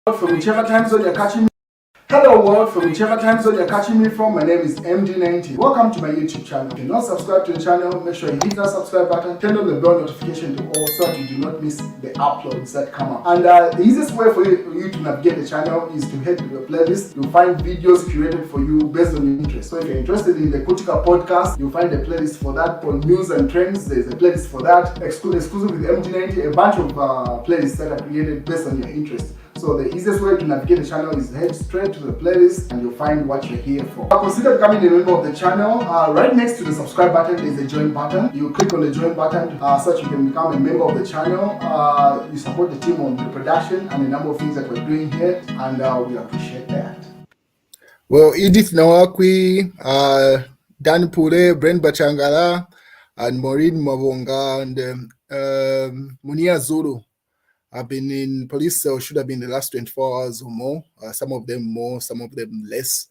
From whichever time zone you're catching me. Hello world, from whichever time zone you're catching me from, my name is MD90. Welcome to my YouTube channel. If you're not subscribed to the channel, make sure you hit that subscribe button, turn on the bell notification to all so that you do not miss the uploads that come up. And the easiest way for you to navigate the channel is to head to the playlist. You'll find videos curated for you based on your interest. So if you're interested in the Kutika podcast, you'll find a playlist for that. For news and trends, there's a playlist for that. Exclusive with MD90, a bunch of playlists that are created based on your interest. So the easiest way to navigate the channel is head straight to the playlist and you'll find what you're here for. Consider becoming a member of the channel. Right next to the subscribe button is a join button. You click on the join button so that you can become a member of the channel. You support the team on the production and a number of things that we're doing here, and we appreciate that. Well, Edith Nawakwi, Dan Pure, Brent Bachangala, and Maureen Mavonga, and Munia Zulu have been in police cell, should have been the last 24 hours or more. Some of them more, some of them less.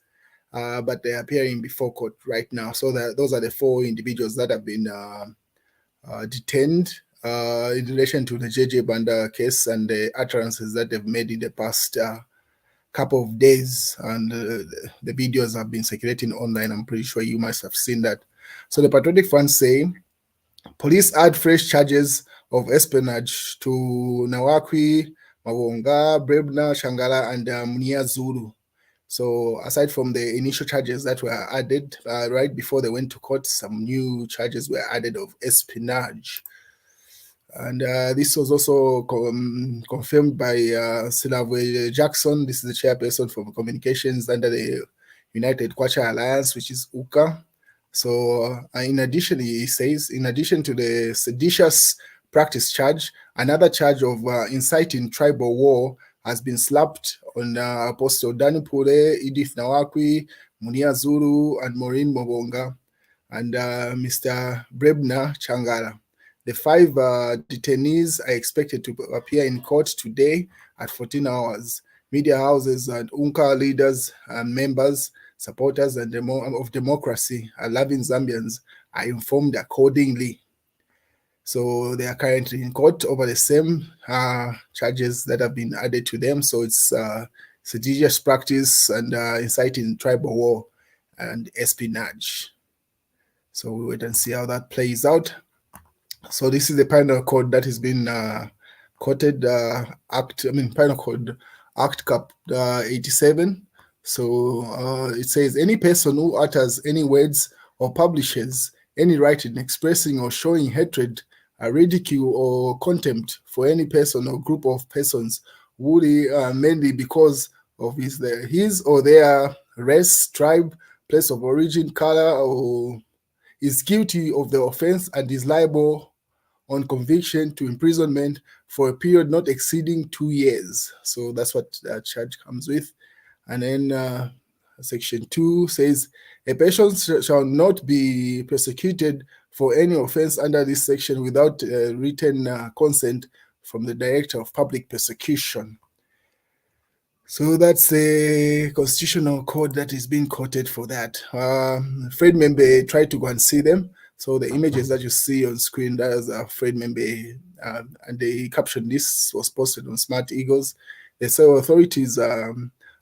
But they're appearing before court right now. So those are the 4 individuals that have been detained in relation to the JJ Banda case and the utterances that they've made in the past couple of days. And the videos have been circulating online. I'm pretty sure you must have seen that. So the Patriotic Front say, police add fresh charges of espionage to Nawakwi, Mavonga, Brebna, Shangala, and Munia Zulu. So aside from the initial charges that were added right before they went to court, some new charges were added of espionage. And this was also confirmed by Silave Jackson. This is the chairperson for communications under the United Kwacha Alliance, which is UKA. So in addition, he says, in addition to the seditious practice charge, another charge of inciting tribal war has been slapped on Apostle Danipure, Edith Nawakwi, Munia Zulu, and Maureen Mobonga, and Mr. Brebna Changala. The 5 detainees are expected to appear in court today at 14 hours. Media houses and UNCA leaders and members, supporters and of democracy, loving Zambians are informed accordingly. So they are currently in court over the same charges that have been added to them. So it's seditious practice and inciting tribal war and espionage. So we wait and see how that plays out. So this is the penal code that has been quoted, penal code Act Cap 87. So it says, any person who utters any words or publishes any writing expressing or showing hatred, ridicule or contempt for any person or group of persons, mainly because of his or their race, tribe, place of origin, color, or is guilty of the offense and is liable on conviction to imprisonment for a period not exceeding 2 years. So that's what that charge comes with. And then Section 2 says, a person shall not be persecuted for any offense under this section without written consent from the Director of Public Prosecution. So that's the constitutional code that is being quoted for that. Fred Membe tried to go and see them. So the images that you see on screen, that is Fred Membe, and the caption, this was posted on Smart Eagles. They say authorities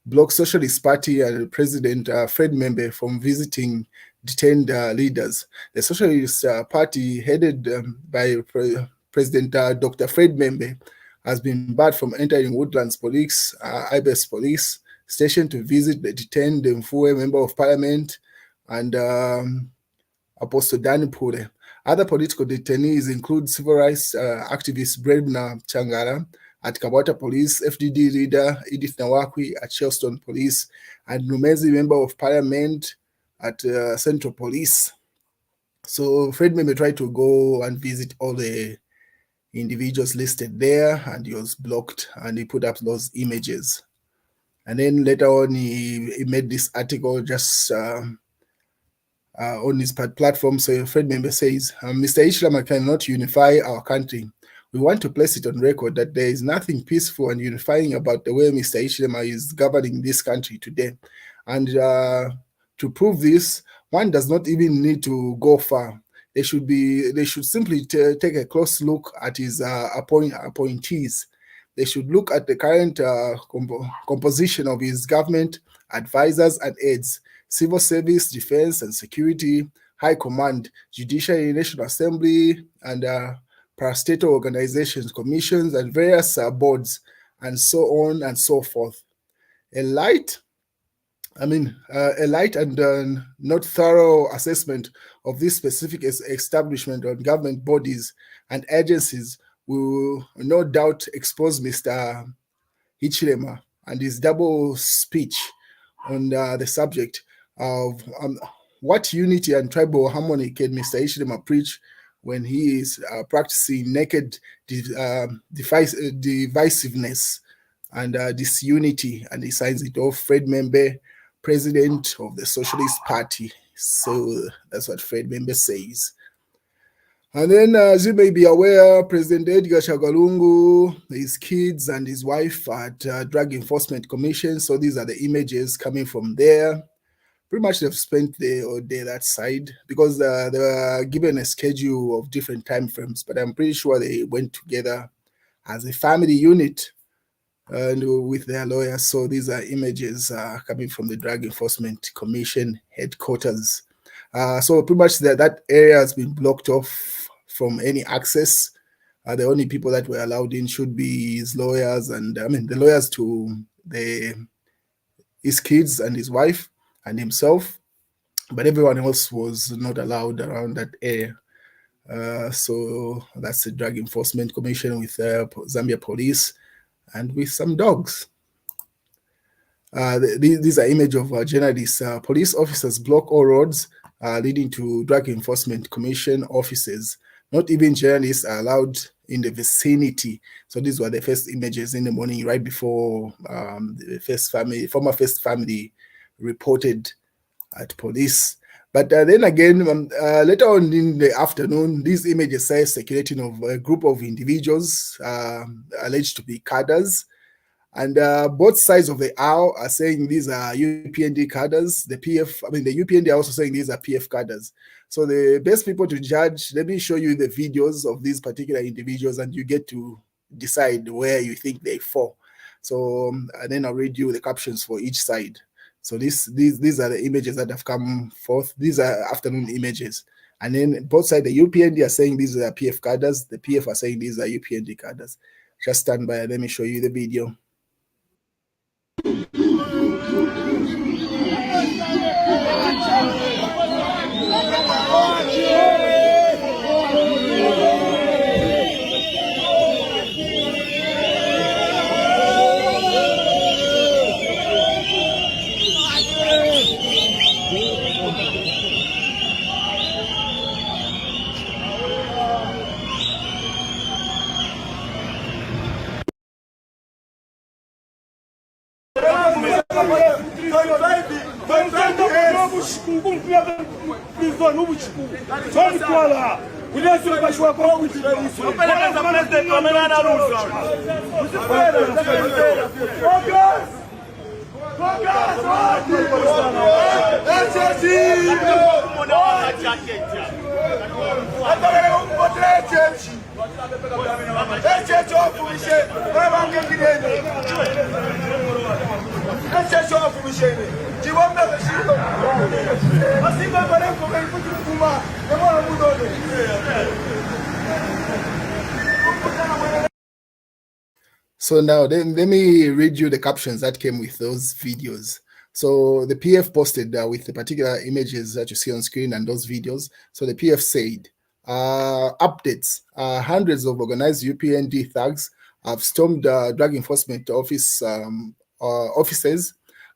block Socialist Party and President Fred Membe from visiting detained leaders. The Socialist Party, headed by President Dr. Fred Membe, has been barred from entering Woodlands Police, Ibis Police Station to visit the detained Mfue Member of Parliament and Apostle Danipure. Other political detainees include civil rights activist Brebna Changala at Kabata Police, FDD leader Edith Nawakwi at Shelston Police, and Numezi Member of Parliament at Central Police. So Fred Membe tried to go and visit all the individuals listed there, and he was blocked, and he put up those images. And then later on, he made this article just on his platform. So Fred Membe says, Mr. Ishlama cannot unify our country. We want to place it on record that there is nothing peaceful and unifying about the way Mr. Ishlama is governing this country today. And to prove this, one does not even need to go far. They should simply take a close look at his appointees. they should look at the current composition of his government, advisors and aides, civil service, defense and security, high command, judiciary, national assembly, and parastatal organizations, commissions, and various boards, and so on and so forth. A light and not thorough assessment of this specific establishment on government bodies and agencies will no doubt expose Mr. Hichilema and his double speech on the subject of what unity and tribal harmony can Mr. Hichilema preach when he is practicing naked divisiveness and disunity, and he signs it off, Fred Membe, president of the Socialist Party. So that's what Fred Membe says. And then, as you may be aware, President Edgar Lungu, his kids and his wife at Drug Enforcement Commission. So these are the images coming from there. Pretty much they've spent the whole day that side because they were given a schedule of different time frames, but I'm pretty sure they went together as a family unit and with their lawyers. So these are images coming from the Drug Enforcement Commission headquarters. So pretty much that area has been blocked off from any access. The only people that were allowed in should be his lawyers, and the lawyers to his kids and his wife and himself, but everyone else was not allowed around that area. So that's the Drug Enforcement Commission with Zambia Police and with some dogs. These are images of journalists. Police officers block all roads leading to Drug Enforcement Commission offices. Not even journalists are allowed in the vicinity. So these were the first images in the morning, right before the former First Family reported at police. But then again, later on in the afternoon, these images say circulating of a group of individuals alleged to be cadres. And both sides of the aisle are saying these are UPND cadres. The UPND are also saying these are PF cadres. So the best people to judge, let me show you the videos of these particular individuals and you get to decide where you think they fall. So and then I'll read you the captions for each side. So these are the images that have come forth. These are afternoon images. And then both sides, the UPND are saying these are PF cadres. The PF are saying these are UPND cadres. Just stand by. Let me show you the video. So now then let me read you the captions that came with those videos. So the PF posted with the particular images that you see on screen and those videos. So the PF said, updates, hundreds of organized UPND thugs have stormed drug enforcement offices,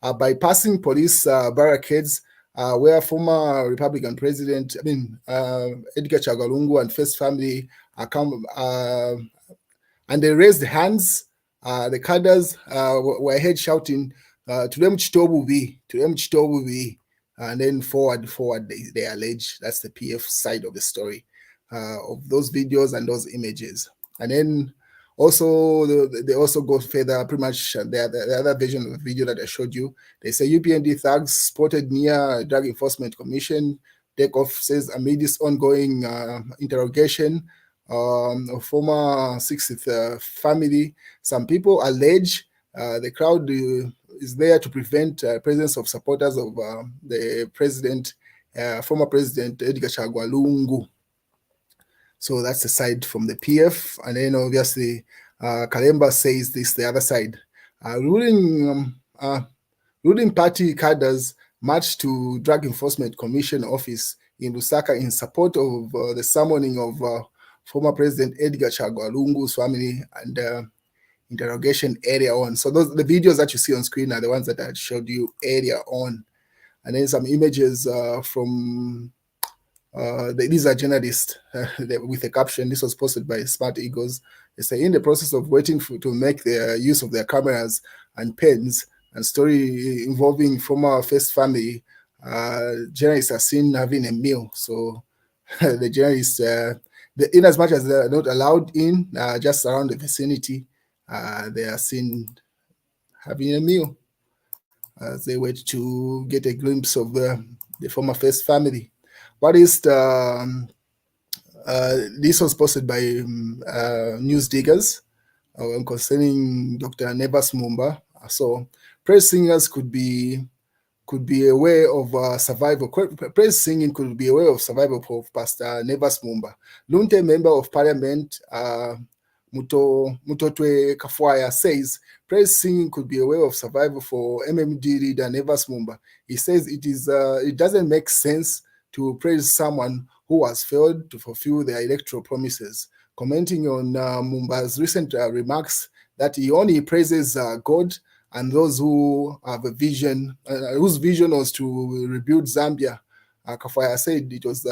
bypassing police barricades where former Republican President, Edgar Chagwa and First Family and they raised hands. The cadres were ahead shouting, to them Chitobubi, to them Chitobubi, and then forward, they allege. That's the PF side of the story of those videos and those images. And then also, they also go further, pretty much the other version of the video that I showed you. They say UPND thugs spotted near Drug Enforcement Commission. DEC says amid this ongoing interrogation, former 60th family. Some people allege the crowd is there to prevent presence of supporters of the president, former president Edgar Chagwa Lungu. So that's the side from the PF, and then obviously Kalemba says this the other side. Ruling party cadres marched to Drug Enforcement Commission office in Lusaka in support of the summoning of former President Edgar Chagwa Lungu's family and interrogation area on. So those the videos that you see on screen are the ones that I showed you earlier on, and then some images from. These are journalists with a caption. This was posted by Smart Eagles. They say, in the process of waiting to make their use of their cameras and pens, and story involving former first family, journalists are seen having a meal. So the journalists, in as much as they're not allowed in, just around the vicinity, they are seen having a meal as they wait to get a glimpse of the former first family. What is the this was posted by news diggers concerning Dr. Nevas Mumba. So praise singers could be a way of survival. Praise singing could be a way of survival for Pastor Nevas Mumba. Lunte, member of parliament, Mutotwe Kafwaya, says praise singing could be a way of survival for MMD leader Nevas Mumba. He says it doesn't make sense to praise someone who has failed to fulfill their electoral promises. Commenting on Mumba's recent remarks that he only praises God and those who have a vision, whose vision was to rebuild Zambia. Kafwaya said it was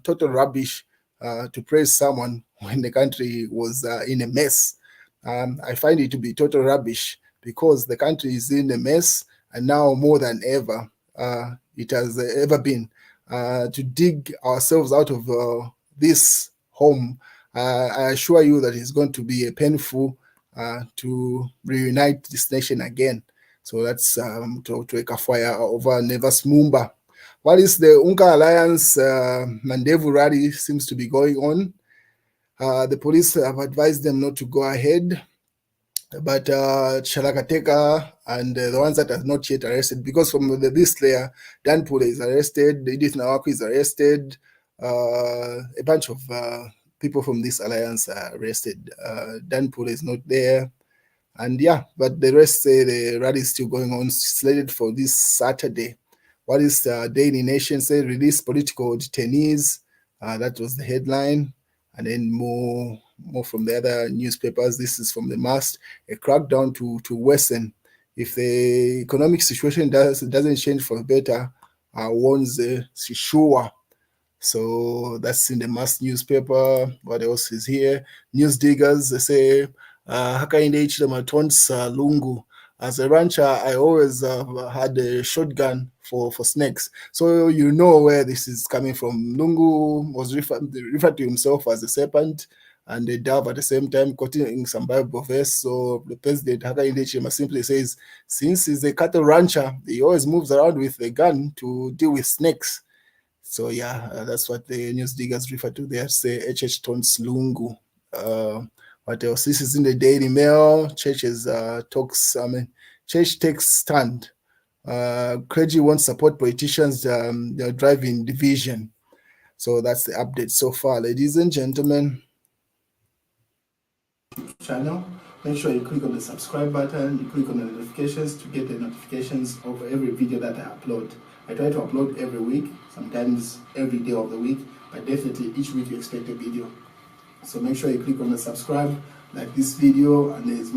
total rubbish to praise someone when the country was in a mess. I find it to be total rubbish because the country is in a mess, and now more than ever, it has ever been. To dig ourselves out of this home, I assure you that it's going to be painful to reunite this nation again. So that's to Kafwaya over Nevas Mumba. What is the Unka Alliance Mandevu rally seems to be going on? The police have advised them not to go ahead, but Shalakateka and the ones that are not yet arrested, because from the list there, Dan Pule is arrested, Edith Nawaku is arrested, a bunch of people from this alliance are arrested. Dan Pule is not there. And yeah, but the rest say the rally is still going on, slated for this Saturday. What is the Daily Nation say? Release political detainees. That was the headline. And then more from the other newspapers. This is from the Mast. A crackdown to worsen if the economic situation doesn't change for better, warns Sishua. So that's in the Mast newspaper. What else is here? News diggers, they say, Hakainde Maton's Lungu. As a rancher, I always had a shotgun for snakes. So you know where this is coming from. Lungu was referred to himself as a serpent and a dove at the same time, quoting some Bible verse. So the president, Hakainde Hichilema, simply says, since he's a cattle rancher, he always moves around with a gun to deal with snakes. So yeah, that's what the news diggers refer to there. Say HH Tons Lungu. What else? This is in the Daily Mail. Churches church takes stand. Clergy won't support politicians. They're driving division. So that's the update so far, ladies and gentlemen. Channel. Make sure you click on the subscribe button. You click on the notifications to get the notifications of every video that I upload. I try to upload every week, sometimes every day of the week, but definitely each week you expect a video. So make sure you click on the subscribe, like this video, and there's